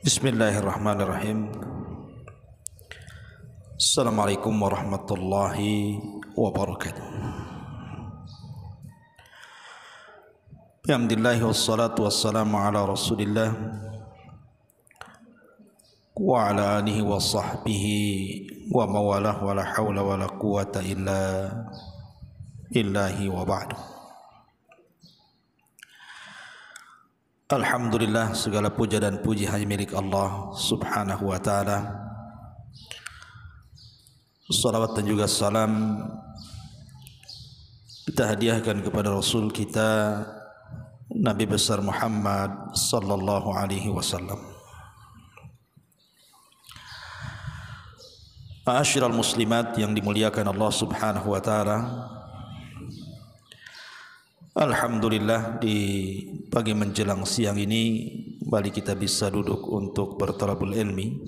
Bismillahirrahmanirrahim. Assalamualaikum warahmatullahi wabarakatuh. Alhamdulillah wassalatu wassalamu ala Rasulillah wa ala alihi wa sahbihi wa mawalah wa la hawla wa la quwata illa billahi wa ba'du. Alhamdulillah, segala puja dan puji hanya milik Allah subhanahu wa ta'ala. Salawat dan juga salam kita hadiahkan kepada Rasul kita Nabi besar Muhammad sallallahu alaihi wasallam. Ma'asyiral muslimat yang dimuliakan Allah subhanahu wa ta'ala, alhamdulillah di pagi menjelang siang ini kembali kita bisa duduk untuk bertalabul ilmi.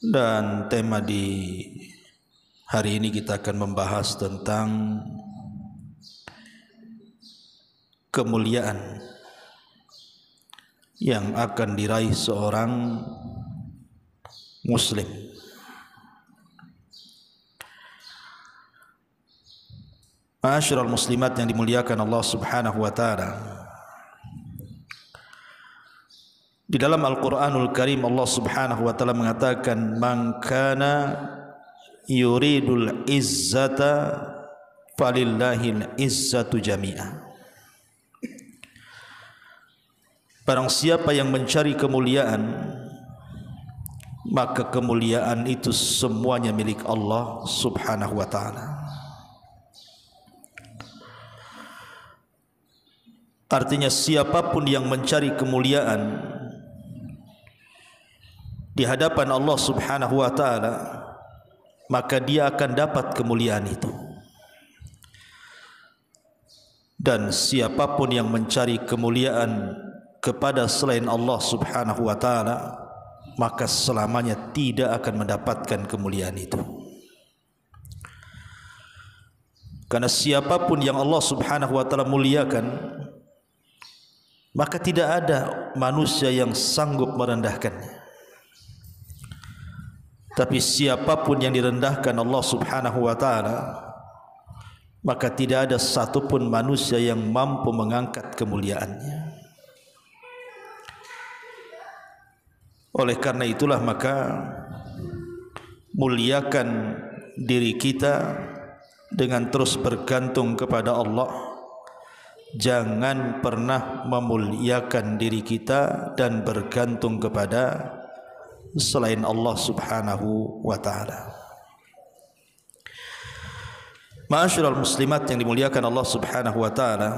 Dan tema di hari ini kita akan membahas tentang kemuliaan yang akan diraih seorang muslim. Ma'asyiral muslimat yang dimuliakan Allah subhanahu wa ta'ala, di dalam Al-Quranul Karim Allah subhanahu wa ta'ala mengatakan, man kana yuridul izzata falillahil izzatu jami'ah. Barang siapa yang mencari kemuliaan, maka kemuliaan itu semuanya milik Allah subhanahu wa ta'ala. Artinya siapapun yang mencari kemuliaan di hadapan Allah subhanahu wa ta'ala, maka dia akan dapat kemuliaan itu. Dan siapapun yang mencari kemuliaan kepada selain Allah subhanahu wa ta'ala, maka selamanya tidak akan mendapatkan kemuliaan itu. Karena siapapun yang Allah subhanahu wa ta'ala muliakan, maka tidak ada manusia yang sanggup merendahkannya. Tapi siapapun yang direndahkan Allah subhanahu wa ta'ala, maka tidak ada satupun manusia yang mampu mengangkat kemuliaannya. Oleh karena itulah maka muliakan diri kita dengan terus bergantung kepada Allah. Jangan pernah memuliakan diri kita dan bergantung kepada selain Allah subhanahu wa ta'ala. Ma'asyiral muslimat yang dimuliakan Allah subhanahu wa ta'ala,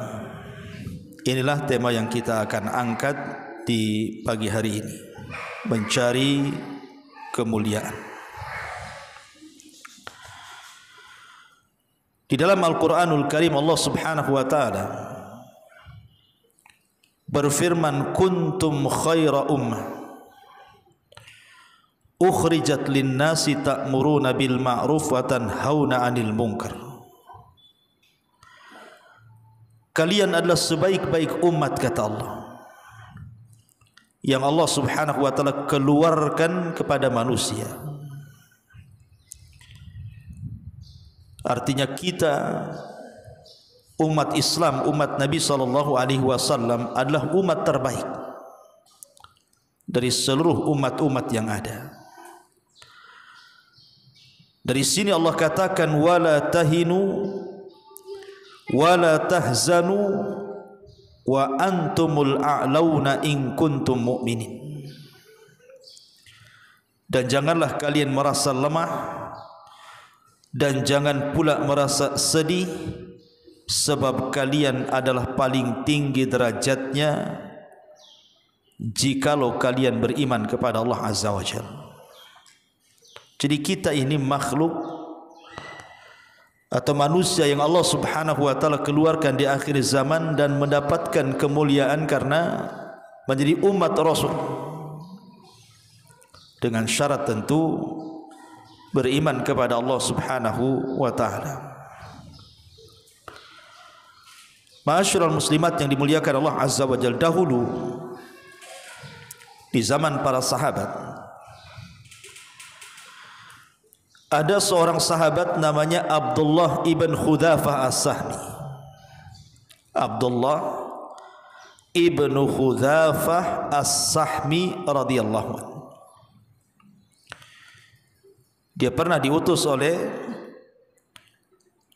inilah tema yang kita akan angkat di pagi hari ini, mencari kemuliaan. Di dalam Al-Quranul Karim Allah subhanahu wa ta'ala berfirman, kuntum khaira ummah ukhrijat linnasi ta'muruna bil ma'ruf wa tanhauna 'anil munkar. Kalian adalah sebaik-baik umat, kata Allah, yang Allah subhanahu wa ta'ala keluarkan kepada manusia. Artinya kita umat Islam, umat Nabi sallallahu alaihi wasallam adalah umat terbaik dari seluruh umat-umat yang ada. Dari sini Allah katakan, wala tahinu wala tahzanu wa antumul a'launa in kuntum mu'minin. Dan janganlah kalian merasa lemah dan jangan pula merasa sedih, sebab kalian adalah paling tinggi derajatnya jikalau kalian beriman kepada Allah azza wa jalla. Jadi kita ini makhluk atau manusia yang Allah subhanahu wa ta'ala keluarkan di akhir zaman dan mendapatkan kemuliaan karena menjadi umat Rasul, dengan syarat tentu beriman kepada Allah subhanahu wa ta'ala. Ma'asyiral muslimat yang dimuliakan Allah Azza wa Jalla, dahulu di zaman para sahabat ada seorang sahabat namanya Abdullah ibn Khudzafah As-Sahmi. Abdullah ibn Khudzafah As-Sahmi radhiyallahu anhu. Dia pernah diutus oleh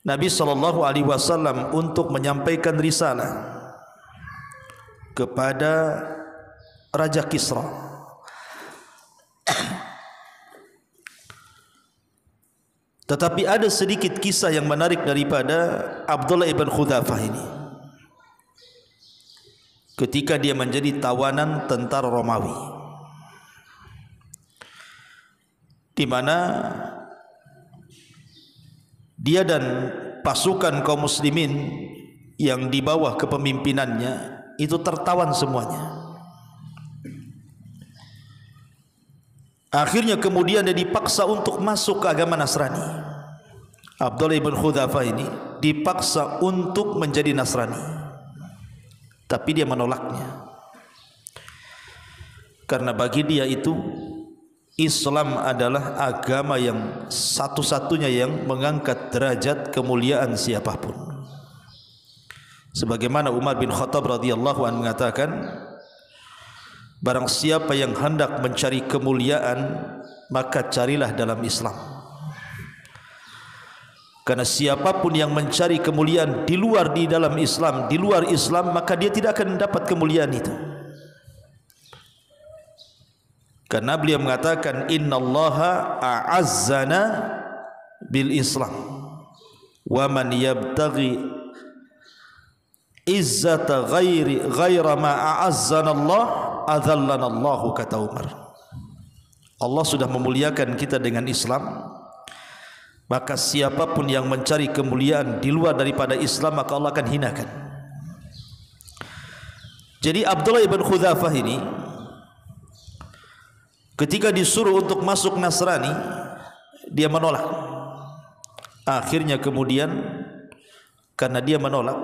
Nabi SAW untuk menyampaikan risalah kepada Raja Kisra. Tetapi ada sedikit kisah yang menarik daripada Abdullah ibn Khudzafah ini. Ketika dia menjadi tawanan tentara Romawi, di mana dia dan pasukan kaum muslimin yang di bawah kepemimpinannya itu tertawan semuanya. Akhirnya kemudian dia dipaksa untuk masuk ke agama Nasrani. Abdullah ibn Khudzafah ini dipaksa untuk menjadi Nasrani, tapi dia menolaknya. Karena bagi dia itu Islam adalah agama yang satu-satunya yang mengangkat derajat kemuliaan siapapun. Sebagaimana Umar bin Khattab radhiyallahu anhu mengatakan, barang siapa yang hendak mencari kemuliaan, maka carilah dalam Islam. Karena siapapun yang mencari kemuliaan di dalam Islam, di luar Islam, maka dia tidak akan mendapat kemuliaan itu. Karena beliau mengatakan, innallaha a'azzana bil Islam wa man yabtaghi izzata ghaira ma a'azzana Allah adzallana Allahu, kata Umar. Allah sudah memuliakan kita dengan Islam, maka siapapun yang mencari kemuliaan di luar daripada Islam, maka Allah akan hinakan. Jadi Abdullah ibn Khudzafah ini ketika disuruh untuk masuk Nasrani, dia menolak. Akhirnya kemudian karena dia menolak,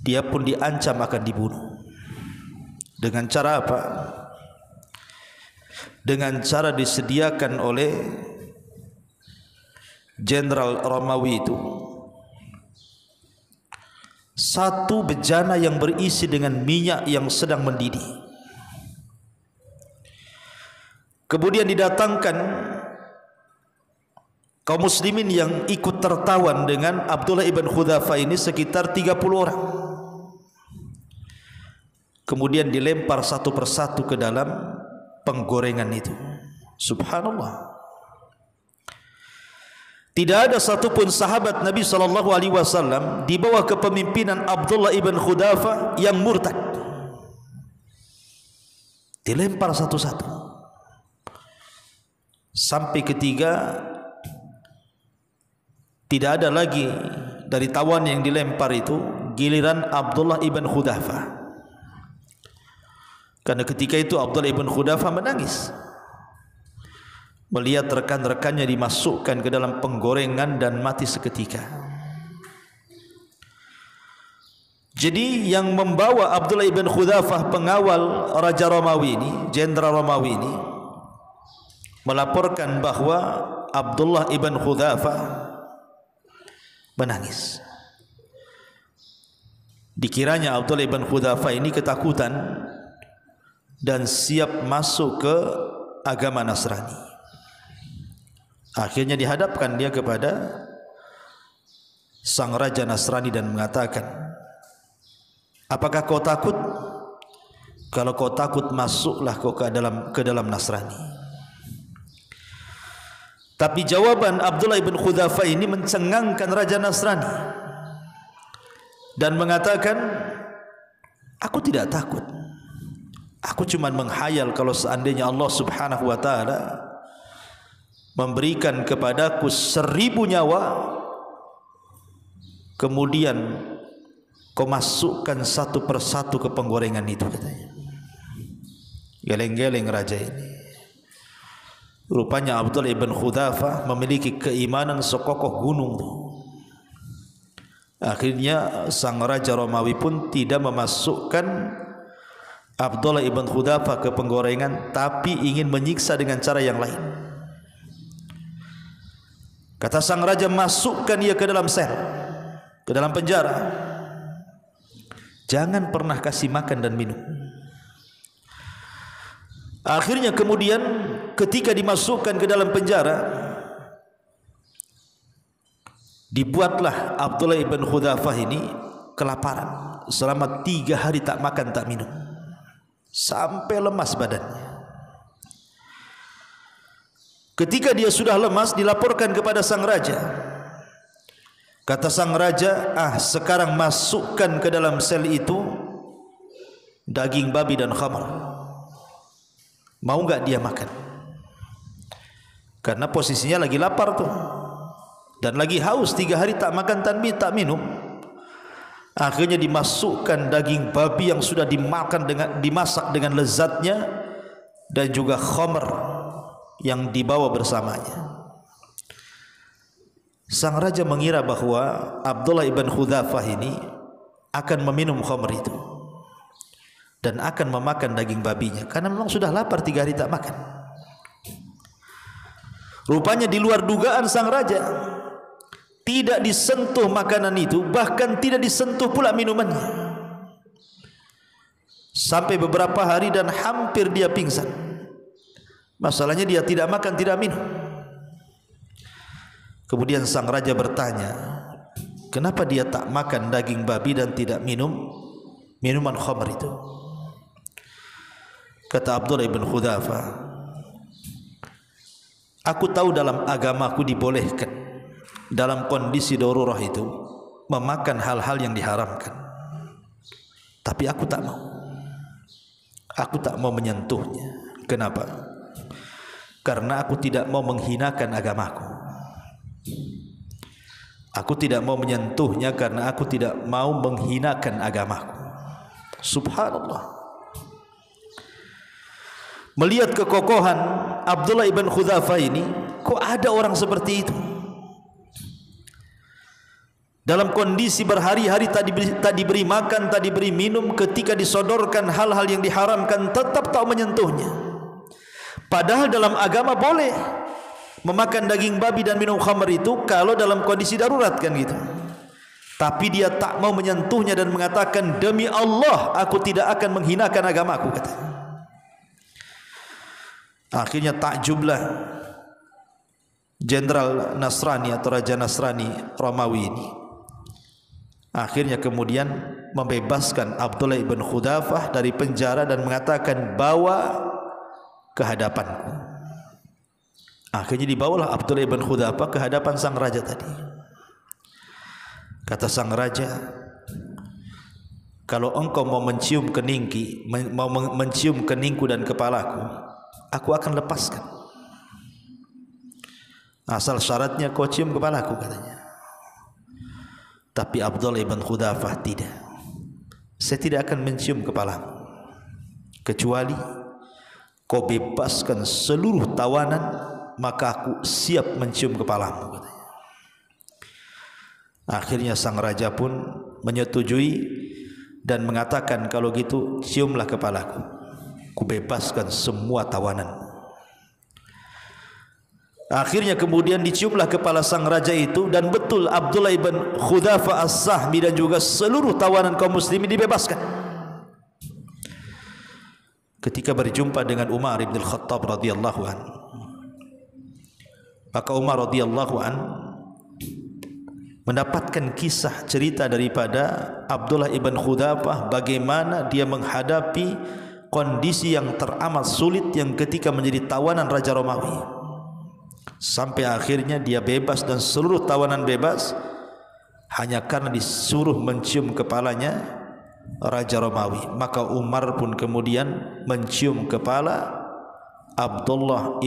dia pun diancam akan dibunuh. Dengan cara apa? Dengan cara disediakan oleh Jenderal Romawi itu satu bejana yang berisi dengan minyak yang sedang mendidih. Kemudian didatangkan kaum muslimin yang ikut tertawan dengan Abdullah ibn Khudzafah ini sekitar 30 orang. Kemudian dilempar satu persatu ke dalam penggorengan itu. Subhanallah. Tidak ada satupun sahabat Nabi SAW di bawah kepemimpinan Abdullah ibn Khudzafah yang murtad. Dilempar satu-satu. Sampai ketiga tidak ada lagi dari tawan yang dilempar itu, giliran Abdullah ibn Khudzafah. Karena ketika itu Abdullah ibn Khudzafah menangis melihat rekan-rekannya dimasukkan ke dalam penggorengan dan mati seketika. Jadi yang membawa Abdullah ibn Khudzafah, pengawal Raja Romawi ini, Jenderal Romawi ini, melaporkan bahwa Abdullah ibn Khudzafah menangis. Dikiranya Abdullah ibn Khudzafah ini ketakutan dan siap masuk ke agama Nasrani. Akhirnya dihadapkan dia kepada sang raja Nasrani dan mengatakan, apakah kau takut? Kalau kau takut, masuklah kau ke dalam Nasrani. Tapi jawaban Abdullah ibn Khudzafah ini mencengangkan Raja Nasrani dan mengatakan, aku tidak takut. Aku cuma menghayal kalau seandainya Allah Subhanahu wa ta'ala memberikan kepadaku 1000 nyawa, kemudian kau masukkan satu persatu ke penggorengan itu, katanya. Geleng-geleng raja ini. Rupanya Abdullah ibn Khudzafah memiliki keimanan sekokoh gunung. Akhirnya sang raja Romawi pun tidak memasukkan Abdullah ibn Hudzafah ke penggorengan, tapi ingin menyiksa dengan cara yang lain. Kata sang raja, masukkan ia ke dalam sel, ke dalam penjara. Jangan pernah kasih makan dan minum. Akhirnya kemudian ketika dimasukkan ke dalam penjara, dibuatlah Abdullah ibn Hudzafah ini kelaparan selama 3 hari, tak makan tak minum, sampai lemas badannya. Ketika dia sudah lemas, dilaporkan kepada sang raja. Kata sang raja, sekarang masukkan ke dalam sel itu daging babi dan khamar. Mau enggak dia makan? Karena posisinya lagi lapar tuh, dan lagi haus, 3 hari tak makan tak minum. Akhirnya dimasukkan daging babi yang sudah dimasak dengan lezatnya, dan juga khamr yang dibawa bersamanya. Sang raja mengira bahwa Abdullah ibn Hudzafah ini akan meminum khamr itu dan akan memakan daging babinya, karena memang sudah lapar 3 hari tak makan. Rupanya di luar dugaan sang raja, tidak disentuh makanan itu, bahkan tidak disentuh pula minumannya, sampai beberapa hari dan hampir dia pingsan. Masalahnya dia tidak makan, tidak minum. Kemudian sang raja bertanya, kenapa dia tak makan daging babi dan tidak minum minuman khamr itu? Kata Abdullah ibn Hudzafah, aku tahu dalam agamaku dibolehkan dalam kondisi darurah itu memakan hal-hal yang diharamkan, tapi aku tak mau. Aku tak mau menyentuhnya. Kenapa? Karena aku tidak mau menghinakan agamaku. Aku tidak mau menyentuhnya karena aku tidak mau menghinakan agamaku. Subhanallah. Melihat kekokohan Abdullah ibn Hudzafah ini, kok ada orang seperti itu? Dalam kondisi berhari-hari tak diberi makan, tak diberi minum, ketika disodorkan hal-hal yang diharamkan tetap tak menyentuhnya. Padahal dalam agama boleh memakan daging babi dan minum khamr itu kalau dalam kondisi darurat, kan gitu. Tapi dia tak mau menyentuhnya dan mengatakan, demi Allah aku tidak akan menghinakan agamaku, katanya. Akhirnya takjublah Jenderal Nasrani atau Raja Nasrani Romawi ini. Akhirnya kemudian membebaskan Abdullah ibn Hudzafah dari penjara dan mengatakan, bawa ke hadapanku. Akhirnya dibawalah Abdullah ibn Hudzafah ke hadapan sang raja tadi. Kata sang raja, kalau engkau mau mencium keningku dan kepalaku, aku akan lepaskan. Asal syaratnya kau cium kepalaku, katanya. Tapi Abdullah ibn Hudzafah tidak. Saya tidak akan mencium kepalamu kecuali kau bebaskan seluruh tawanan, maka aku siap mencium kepalamu, katanya. Akhirnya sang raja pun menyetujui dan mengatakan, kalau gitu ciumlah kepalaku, ku bebaskan semua tawanan. Akhirnya kemudian diciumlah kepala sang raja itu, dan betul Abdullah ibn Hudzafah as-Sahmi dan juga seluruh tawanan kaum muslimin dibebaskan. Ketika berjumpa dengan Umar ibn Khattab radhiyallahu an, maka Umar radhiyallahu an mendapatkan kisah cerita daripada Abdullah ibn Hudzafah bagaimana dia menghadapi kondisi yang teramat sulit yang ketika menjadi tawanan Raja Romawi, sampai akhirnya dia bebas dan seluruh tawanan bebas hanya karena disuruh mencium kepalanya Raja Romawi. Maka Umar pun kemudian mencium kepala Abdullah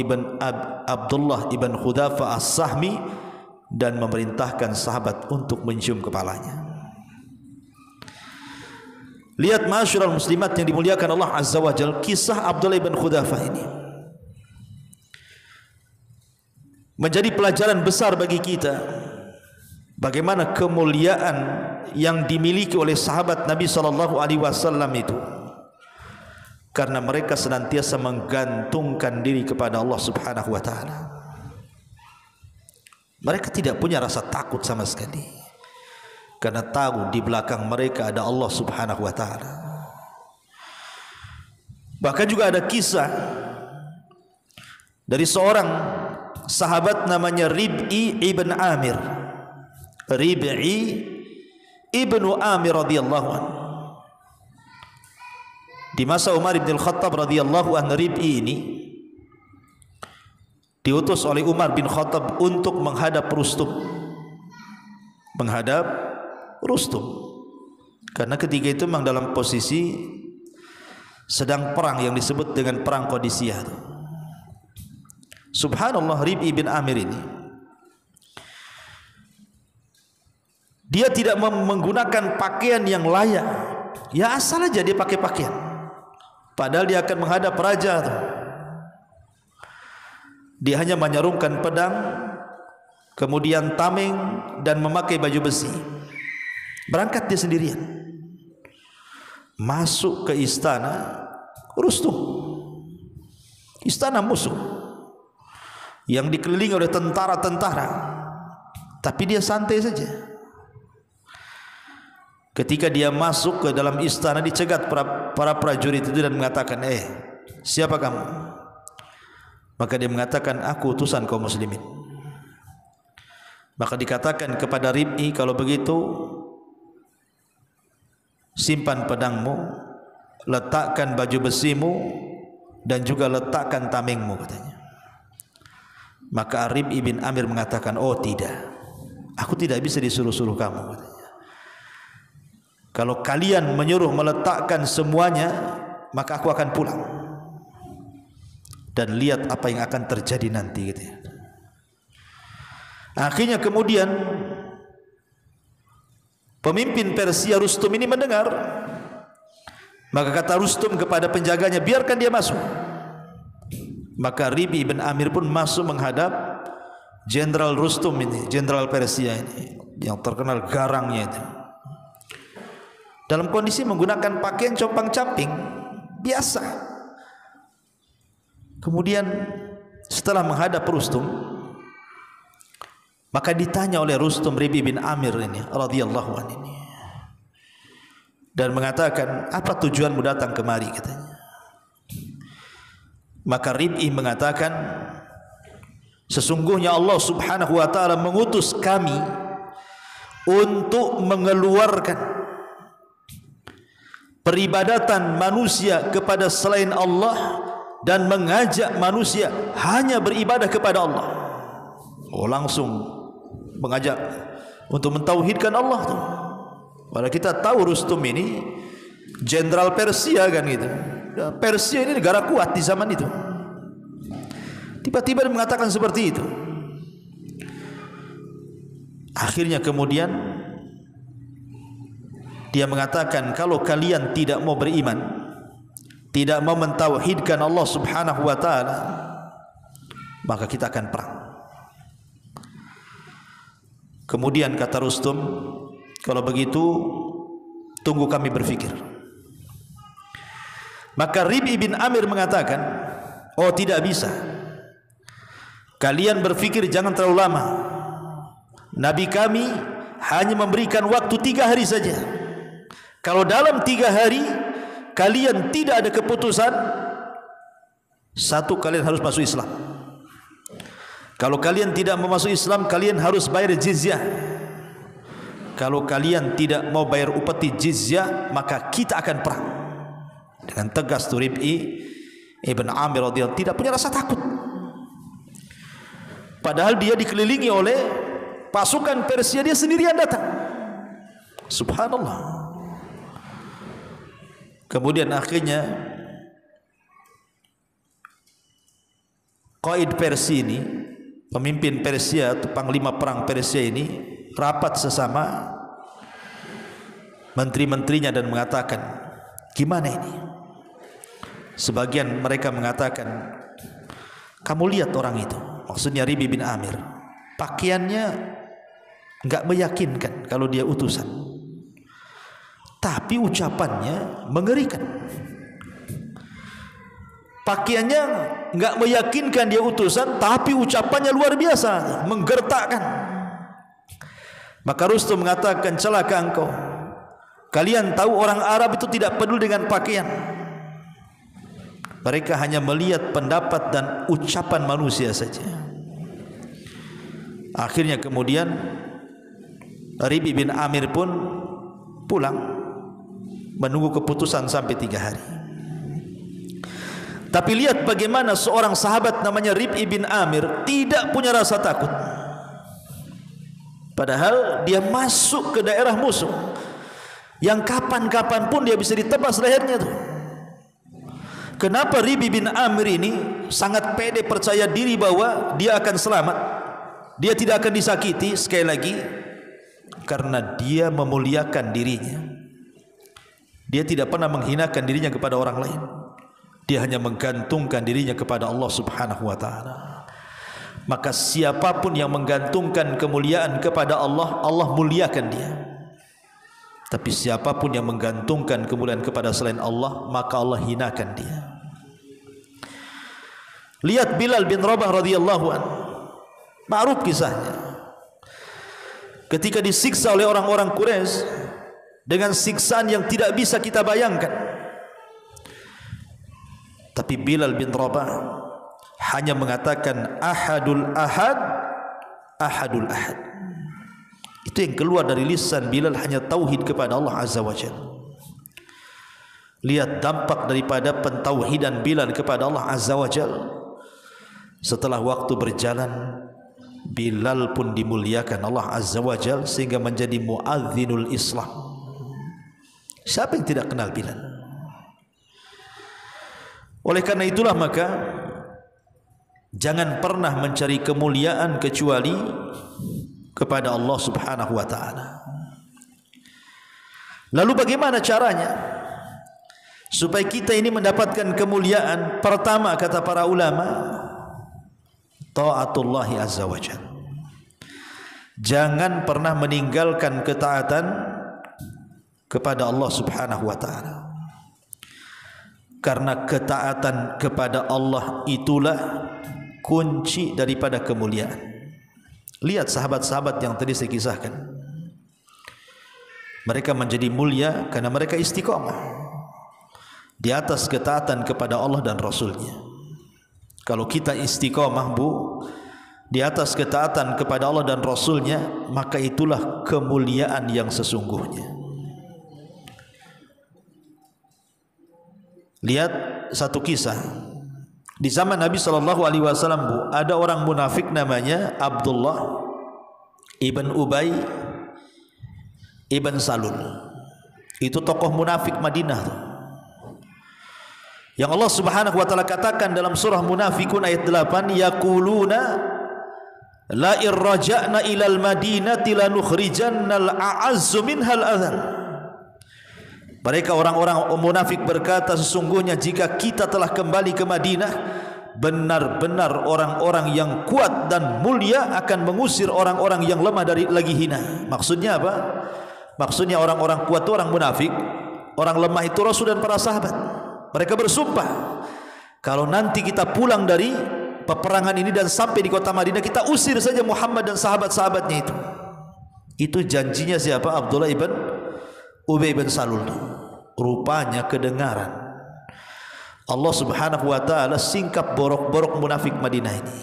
ibn Hudzafah as-Sahmi dan memerintahkan sahabat untuk mencium kepalanya. Lihat masyarul muslimat yang dimuliakan Allah Azza wa Jalla, kisah Abdullah ibn Hudzafah ini menjadi pelajaran besar bagi kita bagaimana kemuliaan yang dimiliki oleh sahabat Nabi sallallahu alaihi wasallam itu, karena mereka senantiasa menggantungkan diri kepada Allah Subhanahu wa taala. Mereka tidak punya rasa takut sama sekali, karena tahu di belakang mereka ada Allah Subhanahu wa taala. Bahkan juga ada kisah dari seorang sahabat namanya Rib'i ibn Amir. Rib'i ibnu Amir radhiyallahu anhu. Di masa Umar bin Khattab radhiyallahu anhu, Rib'i ini diutus oleh Umar bin Khattab untuk menghadap Rustum. Menghadap Rustum. Karena ketika itu memang dalam posisi sedang perang yang disebut dengan perang Qadisiyah. Subhanallah, Rib'i bin Amir ini dia tidak menggunakan pakaian yang layak. Ya asal aja dia pakai pakaian, padahal dia akan menghadap raja tuh. Dia hanya menyarungkan pedang, kemudian tameng, dan memakai baju besi. Berangkat dia sendirian, masuk ke istana Rustum, istana musuh yang dikelilingi oleh tentara-tentara, tapi dia santai saja. Ketika dia masuk ke dalam istana, dicegat para prajurit itu dan mengatakan, siapa kamu? Maka dia mengatakan, aku utusan kaum muslimin. Maka dikatakan kepada Rib'i, kalau begitu simpan pedangmu, letakkan baju besimu, dan juga letakkan tamengmu, katanya. Maka Rib'i bin Amir mengatakan, oh tidak, aku tidak bisa disuruh-suruh kamu, katanya. Kalau kalian menyuruh meletakkan semuanya, maka aku akan pulang dan lihat apa yang akan terjadi nanti, gitu ya. Akhirnya kemudian pemimpin Persia Rustum ini mendengar, maka kata Rustum kepada penjaganya, biarkan dia masuk. Maka Rib'i bin Amir pun masuk menghadap Jenderal Rustum ini, Jenderal Persia ini yang terkenal garangnya itu, dalam kondisi menggunakan pakaian compang-camping biasa. Kemudian setelah menghadap Rustum, maka ditanya oleh Rustum Rib'i bin Amir ini radhiyallahu anhu ini, dan mengatakan, apa tujuanmu datang kemari, katanya. Maka Rib'i mengatakan, sesungguhnya Allah Subhanahu wa taala mengutus kami untuk mengeluarkan peribadatan manusia kepada selain Allah dan mengajak manusia hanya beribadah kepada Allah. Oh, langsung mengajak untuk mentauhidkan Allah tuh. Padahal kita tahu Rustum ini jenderal Persia kan gitu. Persia ini negara kuat di zaman itu. Tiba-tiba dia mengatakan seperti itu. Akhirnya kemudian dia mengatakan, kalau kalian tidak mau beriman, tidak mau mentauhidkan Allah Subhanahu wa taala, maka kita akan perang. Kemudian kata Rustum, kalau begitu tunggu kami berfikir. Maka Rib'i bin Amir mengatakan, oh tidak bisa, kalian berfikir jangan terlalu lama. Nabi kami hanya memberikan waktu 3 hari saja. Kalau dalam 3 hari kalian tidak ada keputusan, satu, kalian harus masuk Islam. Kalau kalian tidak mau masuk Islam, kalian harus bayar jizyah. Kalau kalian tidak mau bayar upeti jizyah, maka kita akan perang. Dengan tegas tuh Rib'i ibn Amir radhiyallahu tidak punya rasa takut. Padahal dia dikelilingi oleh pasukan Persia, dia sendirian datang. Subhanallah. Kemudian akhirnya Qaid Persia ini, pemimpin Persia atau panglima perang Persia ini, rapat sesama menteri-menterinya dan mengatakan, gimana ini? Sebagian mereka mengatakan, kamu lihat orang itu, maksudnya Rib'i bin Amir, pakaiannya enggak meyakinkan kalau dia utusan. Tapi ucapannya mengerikan. Pakaiannya enggak meyakinkan dia utusan, tapi ucapannya luar biasa, menggertakkan. Maka Rustum mengatakan, celaka engkau. Kalian tahu orang Arab itu tidak peduli dengan pakaian. Mereka hanya melihat pendapat dan ucapan manusia saja. Akhirnya kemudian Rib'i bin Amir pun pulang, menunggu keputusan sampai 3 hari. Tapi lihat bagaimana seorang sahabat namanya Rib'i bin Amir tidak punya rasa takut. Padahal dia masuk ke daerah musuh yang kapan-kapan pun dia bisa ditebas lehernya tuh. Kenapa Rib'i bin Amir ini sangat pede, percaya diri bahwa dia akan selamat, dia tidak akan disakiti? Sekali lagi, karena dia memuliakan dirinya. Dia tidak pernah menghinakan dirinya kepada orang lain. Dia hanya menggantungkan dirinya kepada Allah Subhanahu wa taala. Maka siapapun yang menggantungkan kemuliaan kepada Allah, Allah muliakan dia. Tapi siapapun yang menggantungkan kemuliaan kepada selain Allah, maka Allah hinakan dia. Lihat Bilal bin Rabah radhiyallahu anhu. Ma'ruf kisahnya. Ketika disiksa oleh orang-orang Quraisy dengan siksaan yang tidak bisa kita bayangkan. Tapi Bilal bin Rabah hanya mengatakan ahadul ahad, ahadul ahad. Itu yang keluar dari lisan Bilal, hanya tauhid kepada Allah Azza wa Jalla. Lihat dampak daripada pentauhidan Bilal kepada Allah Azza wa Jalla. Setelah waktu berjalan, Bilal pun dimuliakan Allah Azza wa Jalla sehingga menjadi muadzinul Islam. Siapa yang tidak kenal Bilal? Oleh karena itulah maka jangan pernah mencari kemuliaan kecuali kepada Allah Subhanahu wa taala. Lalu bagaimana caranya supaya kita ini mendapatkan kemuliaan? Pertama, kata para ulama, taatullahi azza wa jalla. Jangan pernah meninggalkan ketaatan kepada Allah Subhanahu wa taala. Karena ketaatan kepada Allah itulah kunci daripada kemuliaan. Lihat sahabat-sahabat yang tadi saya kisahkan. Mereka menjadi mulia karena mereka istiqomah di atas ketaatan kepada Allah dan Rasulnya. Kalau kita istiqomah, Bu, di atas ketaatan kepada Allah dan Rasulnya, maka itulah kemuliaan yang sesungguhnya. Lihat satu kisah di zaman Nabi SAW, Bu, ada orang munafik namanya Abdullah ibn Ubay ibn Salul. Itu tokoh munafik Madinah tuh, yang Allah Subhanahu wa taala katakan dalam surah Munafikun ayat 8, yaquluna la irja'na ilal madinati lanukhrijannal a'azzu minhal adzal. Mereka orang-orang munafik berkata, sesungguhnya jika kita telah kembali ke Madinah, benar-benar orang-orang yang kuat dan mulia akan mengusir orang-orang yang lemah dari lagi hina. Maksudnya apa? Maksudnya orang-orang kuat itu orang munafik, orang lemah itu Rasul dan para sahabat. Mereka bersumpah, kalau nanti kita pulang dari peperangan ini dan sampai di kota Madinah, kita usir saja Muhammad dan sahabat-sahabatnya itu. Itu janjinya siapa? Abdullah ibn Ubay bin Salul. Rupanya kedengaran Allah Subhanahu wa taala singkap borok-borok munafik Madinah ini.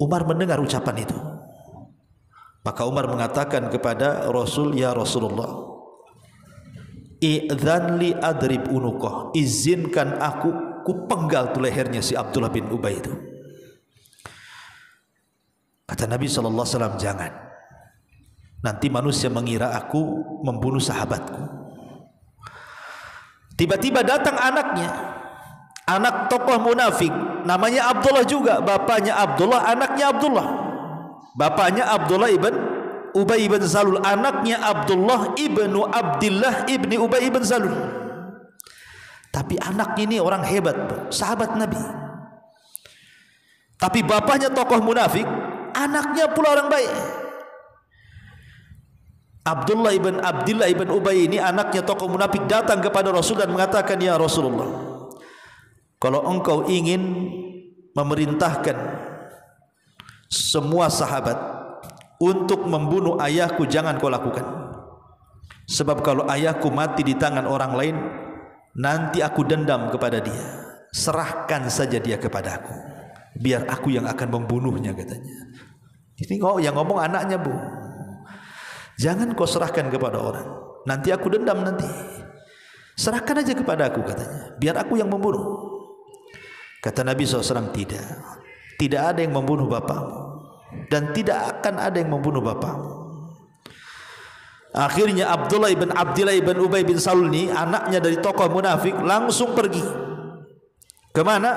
Umar mendengar ucapan itu. Maka Umar mengatakan kepada Rasul, ya Rasulullah, idzan li adrib unuqah, izinkan aku kupenggal tu lehernya si Abdullah bin Ubay itu. Kata Nabi SAW, jangan. Nanti manusia mengira aku membunuh sahabatku. Tiba-tiba datang anaknya, anak tokoh munafik, namanya Abdullah juga, bapaknya Abdullah, anaknya Abdullah. Bapaknya Abdullah ibn Ubay ibn Salul, anaknya Abdullah ibnu Abdillah ibni Ubay ibn Salul. Tapi anak ini orang hebat, sahabat Nabi. Tapi bapaknya tokoh munafik, anaknya pula orang baik. Abdullah ibn Ubay ini anaknya tokoh munafik datang kepada Rasul dan mengatakan, ya Rasulullah, kalau engkau ingin memerintahkan semua sahabat untuk membunuh ayahku, jangan kau lakukan. Sebab kalau ayahku mati di tangan orang lain, nanti aku dendam kepada dia. Serahkan saja dia kepadaku, biar aku yang akan membunuhnya, katanya. Ini yang ngomong anaknya, Bu. Jangan kau serahkan kepada orang, nanti aku dendam nanti. Serahkan aja kepada aku, katanya, biar aku yang membunuh. Kata Nabi SAW, tidak ada yang membunuh bapakmu, dan tidak akan ada yang membunuh bapakmu. Akhirnya Abdullah ibn Ubay bin Salul ini, anaknya dari tokoh munafik, langsung pergi. Kemana?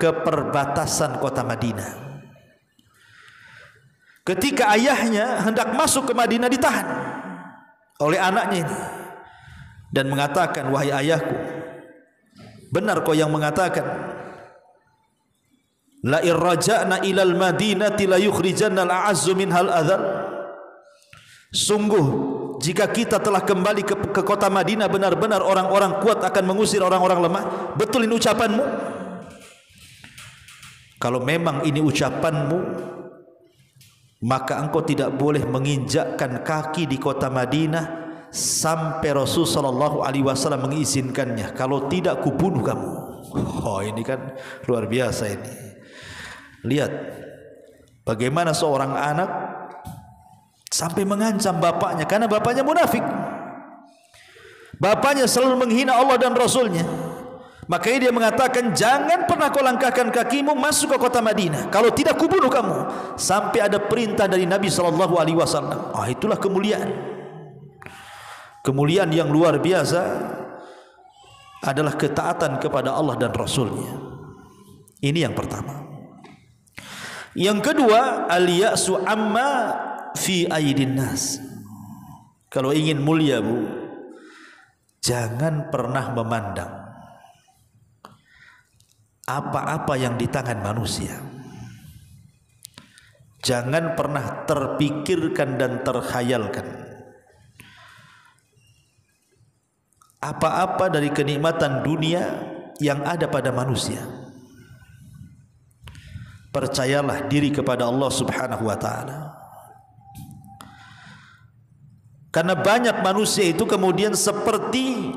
Ke perbatasan kota Madinah. Ketika ayahnya hendak masuk ke Madinah, ditahan oleh anaknya ini dan mengatakan, wahai ayahku, benar kau yang mengatakan, la irraja'na ilal madinati la yukhrijanna al-a'azzu minhal adzal. Sungguh jika kita telah kembali ke kota Madinah, benar-benar orang-orang kuat akan mengusir orang-orang lemah. Betul ini ucapanmu? Kalau memang ini ucapanmu, maka engkau tidak boleh menginjakkan kaki di kota Madinah sampai Rasul sallallahu alaihi wasallam mengizinkannya. Kalau tidak, kubunuh kamu. Oh, ini kan luar biasa ini. Lihat bagaimana seorang anak sampai mengancam bapaknya, karena bapaknya munafik. Bapaknya selalu menghina Allah dan Rasulnya. Makanya dia mengatakan, jangan pernah kau langkahkan kakimu masuk ke kota Madinah, kalau tidak kubunuh kamu. Sampai ada perintah dari Nabi SAW. Itulah kemuliaan. Kemuliaan yang luar biasa adalah ketaatan kepada Allah dan Rasulnya. Ini yang pertama. Yang kedua, al-ya'su amma fi aidin nas. Kalau ingin mulia, Bu, jangan pernah memandang apa-apa yang di tangan manusia. Jangan pernah terpikirkan dan terkhayalkan apa-apa dari kenikmatan dunia yang ada pada manusia. Percayalah diri kepada Allah Subhanahu wa ta'ala. Karena banyak manusia itu kemudian seperti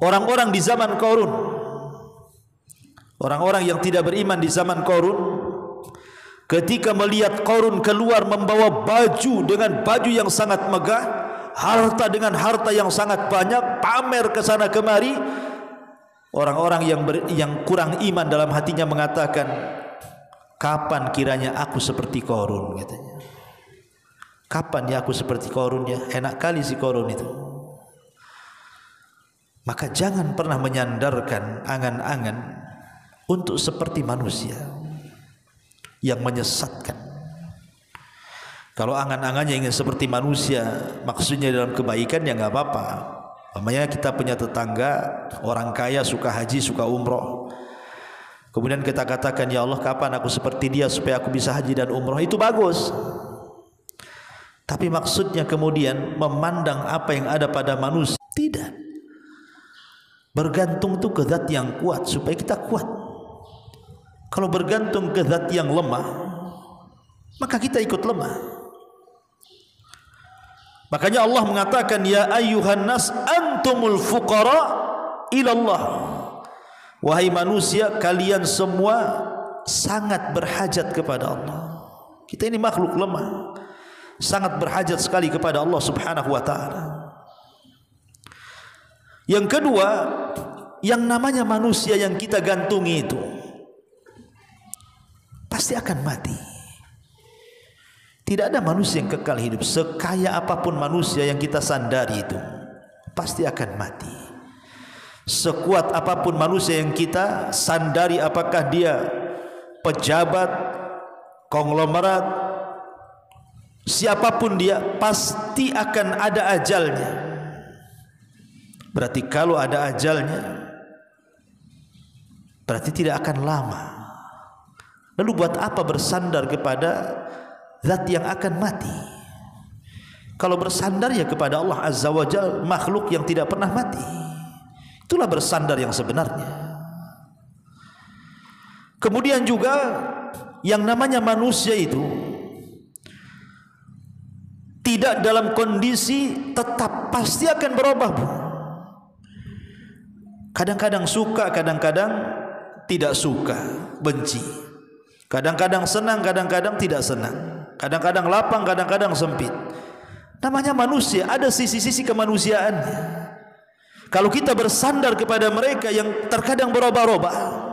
orang-orang di zaman Qarun. Orang-orang yang tidak beriman di zaman Qarun, ketika melihat Qarun keluar membawa baju dengan baju yang sangat megah, harta dengan harta yang sangat banyak, pamer ke sana kemari, orang-orang yang kurang iman dalam hatinya mengatakan, kapan kiranya aku seperti Qarun, katanya. Kapan ya aku seperti Qarun ya? Enak kali si Qarun itu. Maka jangan pernah menyandarkan angan-angan untuk seperti manusia yang menyesatkan. Kalau angan-angannya ingin seperti manusia, maksudnya dalam kebaikan, ya nggak apa-apa. Namanya kita punya tetangga orang kaya, suka haji, suka umroh. Kemudian kita katakan, ya Allah, kapan aku seperti dia supaya aku bisa haji dan umroh. Itu bagus. Tapi maksudnya kemudian memandang apa yang ada pada manusia, tidak. Bergantung itu ke zat yang kuat supaya kita kuat. Kalau bergantung ke zat yang lemah, maka kita ikut lemah. Makanya Allah mengatakan, ya ayyuhan nas antumul fuqara ilallah. Wahai manusia, kalian semua sangat berhajat kepada Allah. Kita ini makhluk lemah, sangat berhajat sekali kepada Allah Subhanahu wa ta'ala. Yang kedua, yang namanya manusia yang kita gantungi itu pasti akan mati. Tidak ada manusia yang kekal hidup. Sekaya apapun manusia yang kita sandari itu pasti akan mati. Sekuat apapun manusia yang kita sandari, apakah dia pejabat, konglomerat, siapapun dia, pasti akan ada ajalnya. Berarti kalau ada ajalnya, berarti tidak akan lama. Lalu buat apa bersandar kepada zat yang akan mati? Kalau bersandar ya kepada Allah Azza wa Jalla, makhluk yang tidak pernah mati. Itulah bersandar yang sebenarnya. Kemudian juga yang namanya manusia itu tidak dalam kondisi tetap, pasti akan berubah, Bu. Kadang-kadang suka, kadang-kadang tidak suka, benci. Kadang-kadang senang, kadang-kadang tidak senang. Kadang-kadang lapang, kadang-kadang sempit. Namanya manusia, ada sisi-sisi kemanusiaannya. Kalau kita bersandar kepada mereka yang terkadang berubah-ubah,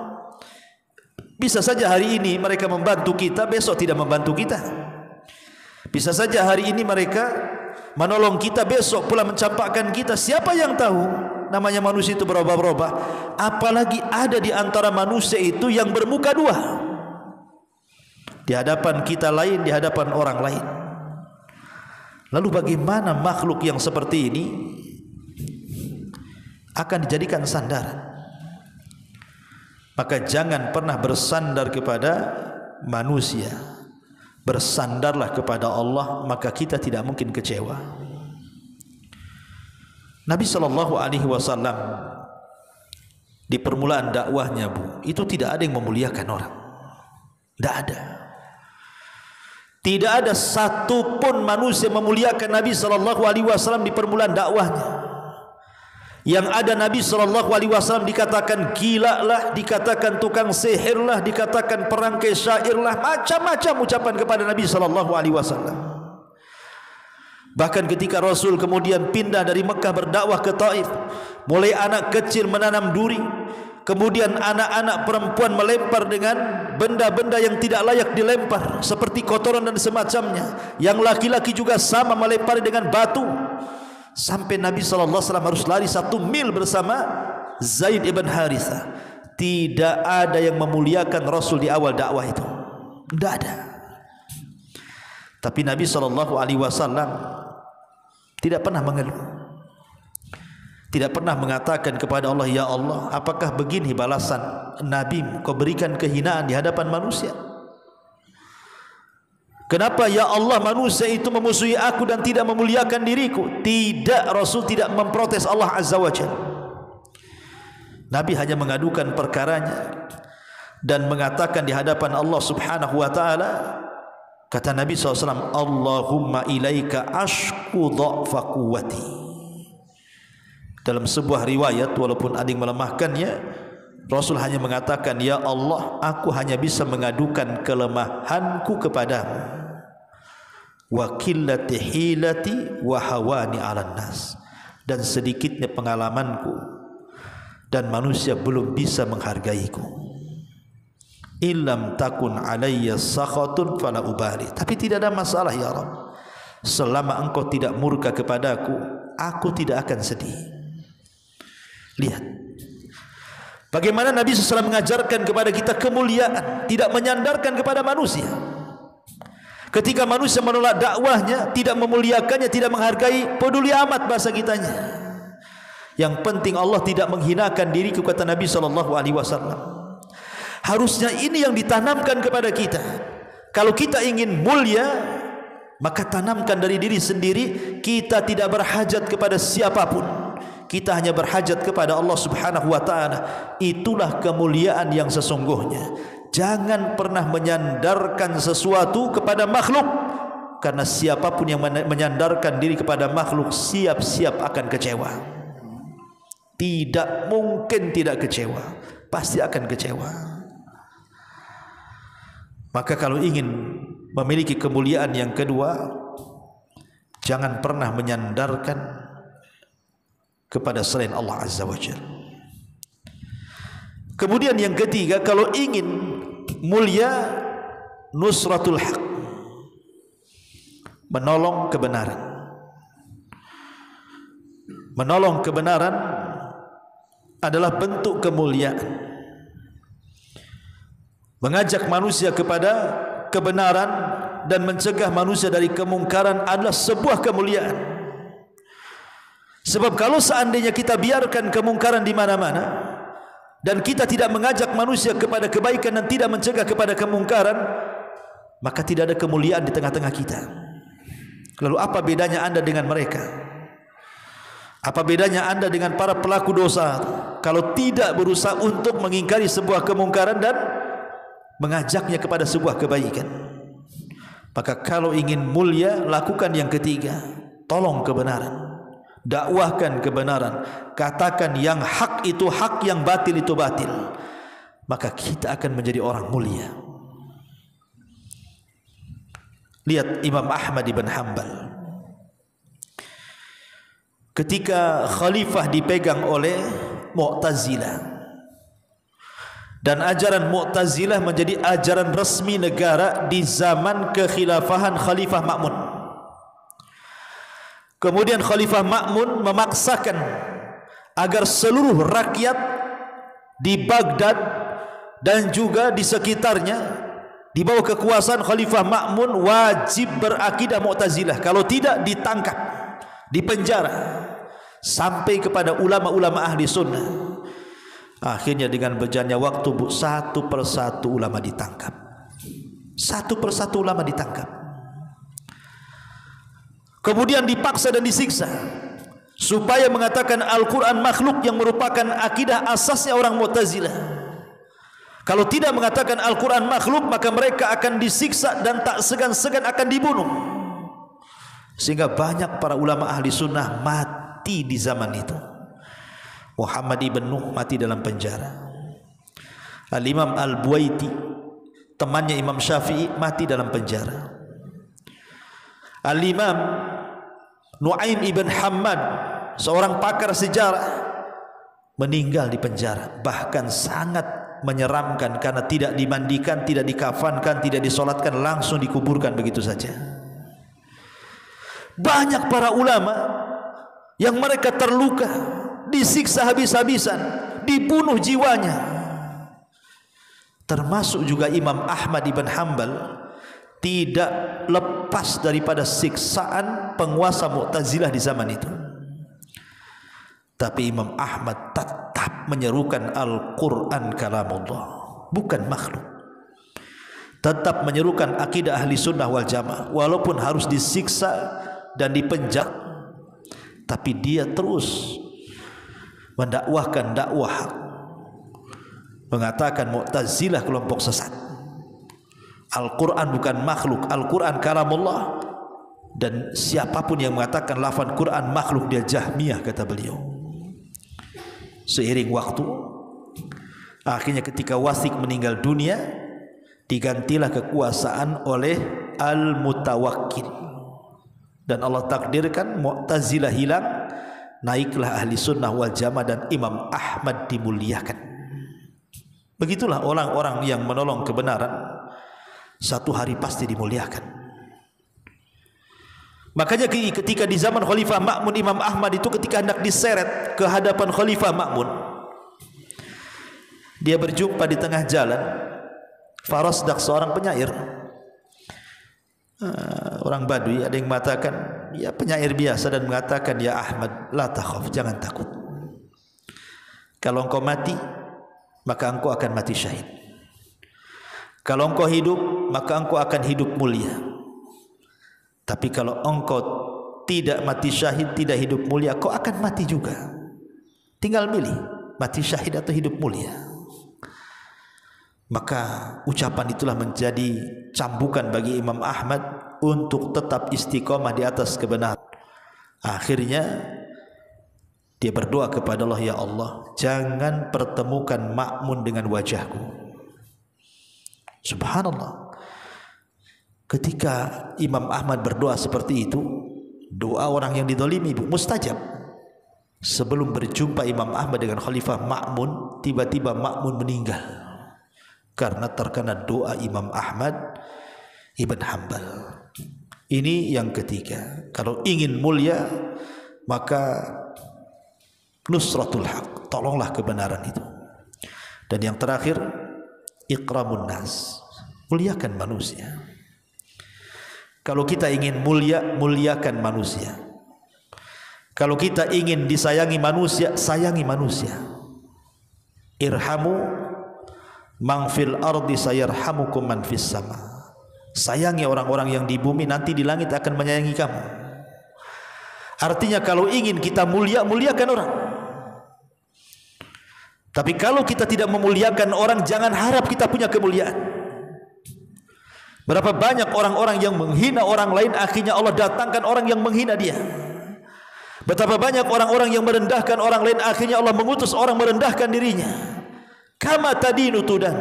bisa saja hari ini mereka membantu kita, besok tidak membantu kita. Bisa saja hari ini mereka menolong kita, besok pula mencampakkan kita. Siapa yang tahu? Namanya manusia itu berubah-ubah. Apalagi ada di antara manusia itu yang bermuka dua. Di hadapan kita lain, di hadapan orang lain. Lalu bagaimana makhluk yang seperti ini akan dijadikan sandaran? Maka jangan pernah bersandar kepada manusia. Bersandarlah kepada Allah, maka kita tidak mungkin kecewa. Nabi SAW di permulaan dakwahnya, Bu, itu tidak ada yang memuliakan orang. Tidak ada. Tidak ada satu pun manusia memuliakan Nabi SAW di permulaan dakwahnya. Yang ada Nabi SAW dikatakan gila lah, dikatakan tukang sihir lah, dikatakan perangkai syair lah, macam-macam ucapan kepada Nabi SAW. Bahkan ketika Rasul kemudian pindah dari Mekah berdakwah ke Taif, mulai anak kecil menanam duri, kemudian anak-anak perempuan melempar dengan benda-benda yang tidak layak dilempar, seperti kotoran dan semacamnya. Yang laki-laki juga sama, melempar dengan batu. Sampai Nabi SAW harus lari 1 mil bersama Zaid ibn Harithah. Tidak ada yang memuliakan Rasul di awal dakwah itu. Tidak ada. Tapi Nabi SAW tidak pernah mengeluh, tidak pernah mengatakan kepada Allah, ya Allah, apakah begini balasan Nabi, kau berikan kehinaan di hadapan manusia? Kenapa ya Allah manusia itu memusuhi aku dan tidak memuliakan diriku? Tidak, Rasul tidak memprotes Allah Azza wa Jalla. Nabi hanya mengadukan perkaranya dan mengatakan di hadapan Allah Subhanahu wa taala, kata Nabi SAW, Allahumma ilaika ashku dha'fa quwwati. Dalam sebuah riwayat, walaupun ada yang melemahkannya, Rasul hanya mengatakan, ya Allah, aku hanya bisa mengadukan kelemahanku kepadamu. Wa qillati hilati wa hawani 'alan nas. Dan sedikitnya pengalamanku dan manusia belum bisa menghargaiku. Illam takun alayya sakhatun fala ubali. Tapi tidak ada masalah ya Rabb, selama engkau tidak murka kepadaku, aku tidak akan sedih. Lihat bagaimana Nabi SAW mengajarkan kepada kita kemuliaan, tidak menyandarkan kepada manusia. Ketika manusia menolak dakwahnya, tidak memuliakannya, tidak menghargai, peduli amat bahasa kitanya. Yang penting Allah tidak menghinakan diriku, kata Nabi SAW. Harusnya ini yang ditanamkan kepada kita. Kalau kita ingin mulia, maka tanamkan dari diri sendiri. Kita tidak berhajat kepada siapapun, kita hanya berhajat kepada Allah Subhanahu wa ta'ala. Itulah kemuliaan yang sesungguhnya. Jangan pernah menyandarkan sesuatu kepada makhluk, karena siapapun yang menyandarkan diri kepada makhluk siap-siap akan kecewa. Tidak mungkin tidak kecewa, pasti akan kecewa. Maka kalau ingin memiliki kemuliaan yang kedua, jangan pernah menyandarkan kepada selain Allah Azza wa Jalla. Kemudian yang ketiga, kalau ingin mulia, nusratul haq, menolong kebenaran. Menolong kebenaran adalah bentuk kemuliaan. Mengajak manusia kepada kebenaran dan mencegah manusia dari kemungkaran adalah sebuah kemuliaan. Sebab kalau seandainya kita biarkan kemungkaran di mana-mana dan kita tidak mengajak manusia kepada kebaikan dan tidak mencegah kepada kemungkaran, maka tidak ada kemuliaan di tengah-tengah kita. Lalu apa bedanya Anda dengan mereka? Apa bedanya Anda dengan para pelaku dosa kalau tidak berusaha untuk mengingkari sebuah kemungkaran dan mengajaknya kepada sebuah kebaikan? Maka kalau ingin mulia, lakukan yang ketiga. Tolong kebenaran, dakwahkan kebenaran, katakan yang hak itu hak, yang batil itu batil. Maka kita akan menjadi orang mulia. Lihat Imam Ahmad ibn Hanbal, ketika khalifah dipegang oleh Mu'tazilah, dan ajaran Mu'tazilah menjadi ajaran resmi negara di zaman kekhilafahan Khalifah Ma'mun. Kemudian Khalifah Ma'mun memaksakan agar seluruh rakyat di Baghdad dan juga di sekitarnya di bawah kekuasaan Khalifah Ma'mun wajib berakidah Mu'tazilah. Kalau tidak, ditangkap, dipenjara, sampai kepada ulama-ulama ahli sunnah. Akhirnya dengan berjalannya waktu, satu persatu ulama ditangkap, satu persatu ulama ditangkap. Kemudian dipaksa dan disiksa supaya mengatakan Al-Quran makhluk, yang merupakan akidah asasnya orang Mu'tazilah. Kalau tidak mengatakan Al-Quran makhluk, maka mereka akan disiksa dan tak segan-segan akan dibunuh. Sehingga banyak para ulama ahli sunnah mati di zaman itu. Muhammad ibn Nuh mati dalam penjara. Al-Imam Al-Buaiti, temannya Imam Syafi'i, mati dalam penjara. Al-Imam Nu'aim ibn Hammad, seorang pakar sejarah, meninggal di penjara. Bahkan sangat menyeramkan karena tidak dimandikan, tidak dikafankan, tidak disolatkan, langsung dikuburkan begitu saja. Banyak para ulama yang mereka terluka, disiksa habis-habisan, dibunuh jiwanya. Termasuk juga Imam Ahmad ibn Hanbal, tidak lepas daripada siksaan penguasa Mu'tazilah di zaman itu. Tapi Imam Ahmad tetap menyerukan Al-Quran kalamullah, bukan makhluk. Tetap menyerukan akidah ahli sunnah wal jamaah, walaupun harus disiksa dan dipenjara, tapi dia terus mendakwahkan dakwah hak, mengatakan Mu'tazilah kelompok sesat. Al-Quran bukan makhluk, Al-Quran kalamullah, dan siapapun yang mengatakan lafaz Quran makhluk, dia Jahmiyah, kata beliau. Seiring waktu, akhirnya ketika Wasik meninggal dunia, digantilah kekuasaan oleh Al-Mutawakkil, dan Allah takdirkan Mu'tazilah hilang, naiklah ahli sunnah wal jamaah dan Imam Ahmad dimuliakan. Begitulah orang-orang yang menolong kebenaran, satu hari pasti dimuliakan. Makanya ketika di zaman Khalifah Ma'mun, Imam Ahmad itu ketika hendak diseret ke hadapan Khalifah Ma'mun, dia berjumpa di tengah jalan Farasdak, seorang penyair, orang Badui. Ada yang mengatakan ya penyair biasa, dan mengatakan, ya Ahmad, la takhaf, jangan takut. Kalau engkau mati, maka engkau akan mati syahid. Kalau engkau hidup, maka engkau akan hidup mulia. Tapi kalau engkau tidak mati syahid, tidak hidup mulia, kau akan mati juga. Tinggal milih, mati syahid atau hidup mulia. Maka ucapan itulah menjadi cambukan bagi Imam Ahmad untuk tetap istiqomah di atas kebenaran. Akhirnya dia berdoa kepada Allah, ya Allah, jangan pertemukan Ma'mun dengan wajahku. Subhanallah. Ketika Imam Ahmad berdoa seperti itu, doa orang yang didolimi mustajab. Sebelum berjumpa Imam Ahmad dengan Khalifah Ma'mun, tiba-tiba Ma'mun meninggal karena terkena doa Imam Ahmad ibn Hanbal. Ini yang ketiga. Kalau ingin mulia, maka nusratul haq, tolonglah kebenaran itu. Dan yang terakhir, ikramun nas, muliakan manusia. Kalau kita ingin mulia, muliakan manusia. Kalau kita ingin disayangi manusia, sayangi manusia. Irhamu man fil ardi sayarhamukum man fis sama. Sayangi orang-orang yang di bumi, nanti di langit akan menyayangi kamu. Artinya kalau ingin kita mulia, muliakan orang. Tapi kalau kita tidak memuliakan orang, jangan harap kita punya kemuliaan. Berapa banyak orang-orang yang menghina orang lain, akhirnya Allah datangkan orang yang menghina dia. Betapa banyak orang-orang yang merendahkan orang lain, akhirnya Allah mengutus orang merendahkan dirinya. Kama tadinu tudan.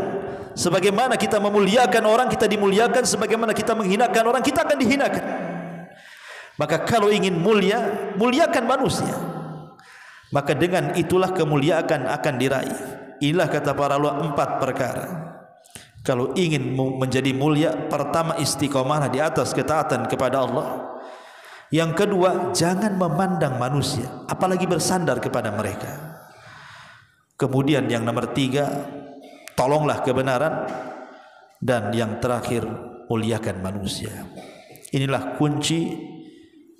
Sebagaimana kita memuliakan orang, kita dimuliakan. Sebagaimana kita menghinakan orang, kita akan dihinakan. Maka kalau ingin mulia, muliakan manusia. Maka dengan itulah kemuliaan akan diraih. Inilah kata para ulama 4 perkara. Kalau ingin menjadi mulia, pertama istiqomah di atas ketaatan kepada Allah. Yang kedua, jangan memandang manusia, apalagi bersandar kepada mereka. Kemudian yang nomor 3, tolonglah kebenaran. Dan yang terakhir, muliakan manusia. Inilah kunci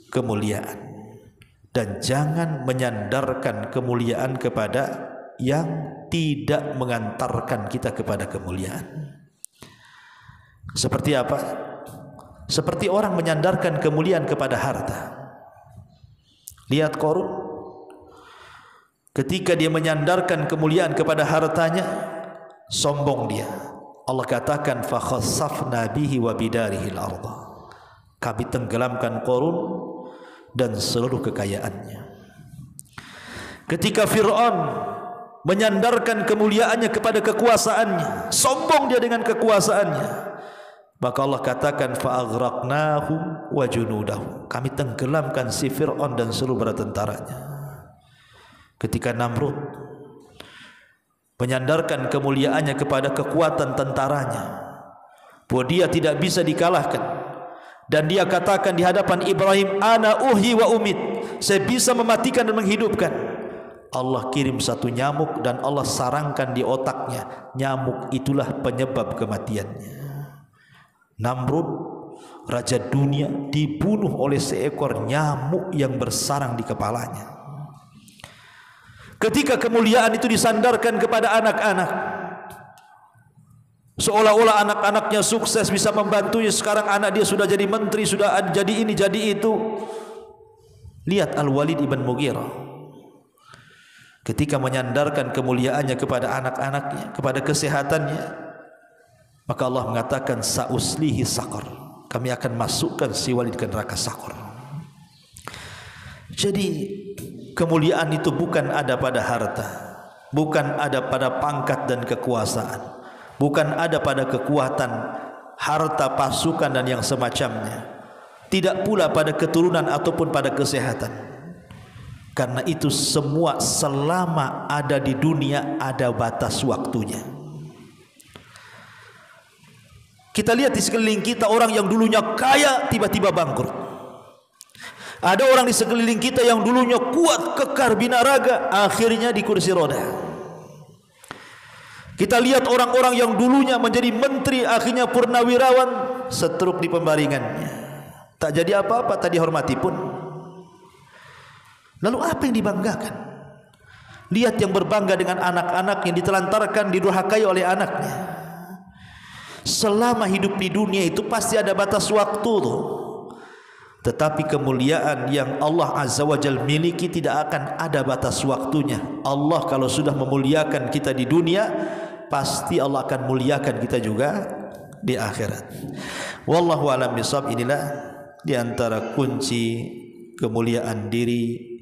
kemuliaan. Dan jangan menyandarkan kemuliaan kepada yang tidak mengantarkan kita kepada kemuliaan. Seperti apa? Seperti orang menyandarkan kemuliaan kepada harta. Lihat Qarun, ketika dia menyandarkan kemuliaan kepada hartanya, sombong dia. Allah katakan fa khassafna bihi wa bidarihi al-ardh. Kami tenggelamkan Qarun dan seluruh kekayaannya. Ketika Fir'aun menyandarkan kemuliaannya kepada kekuasaannya, sombong dia dengan kekuasaannya, maka Allah katakan fa'aghraqnahu wa junudahu. Kami tenggelamkan si Fir'aun dan seluruh bala tentaranya. Ketika Namrud menyandarkan kemuliaannya kepada kekuatan tentaranya, bahwa dia tidak bisa dikalahkan, dan dia katakan di hadapan Ibrahim, ana uhyi wa umit, saya bisa mematikan dan menghidupkan. Allah kirim satu nyamuk dan Allah sarangkan di otaknya. Nyamuk itulah penyebab kematiannya. Namrud, raja dunia, dibunuh oleh seekor nyamuk yang bersarang di kepalanya. Ketika kemuliaan itu disandarkan kepada anak-anak, seolah-olah anak-anaknya sukses, bisa membantunya. Sekarang anak dia sudah jadi menteri, sudah jadi ini, jadi itu. Lihat Al-Walid ibn Mughirah, ketika menyandarkan kemuliaannya kepada anak-anaknya, kepada kesehatannya, maka Allah mengatakan sa'uslihi saqar, kami akan masukkan si Walid ke neraka saqar. Jadi kemuliaan itu bukan ada pada harta, bukan ada pada pangkat dan kekuasaan, bukan ada pada kekuatan harta, pasukan dan yang semacamnya, tidak pula pada keturunan ataupun pada kesehatan. Karena itu semua selama ada di dunia ada batas waktunya. Kita lihat di sekeliling kita, orang yang dulunya kaya tiba-tiba bangkrut. Ada orang di sekeliling kita yang dulunya kuat, kekar, binaraga, akhirnya di kursi roda. Kita lihat orang-orang yang dulunya menjadi menteri, akhirnya purnawirawan, setruk di pembaringannya, tak jadi apa-apa, tak dihormati pun. Lalu apa yang dibanggakan? Lihat yang berbangga dengan anak-anak yang ditelantarkan, didurhakai oleh anaknya. Selama hidup di dunia itu pasti ada batas waktu tuh. Tetapi kemuliaan yang Allah Azza wa Jalla miliki tidak akan ada batas waktunya. Allah kalau sudah memuliakan kita di dunia, pasti Allah akan muliakan kita juga di akhirat. Wallahu a'lam bishawab. Inilah di antara kunci kemuliaan diri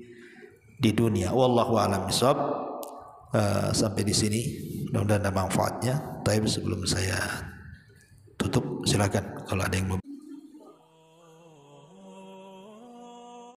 di dunia. Wallahu a'lam bishawab. Sampai di sini, mudah-mudahan ada manfaatnya. Tapi sebelum saya tutup, silakan kalau ada yang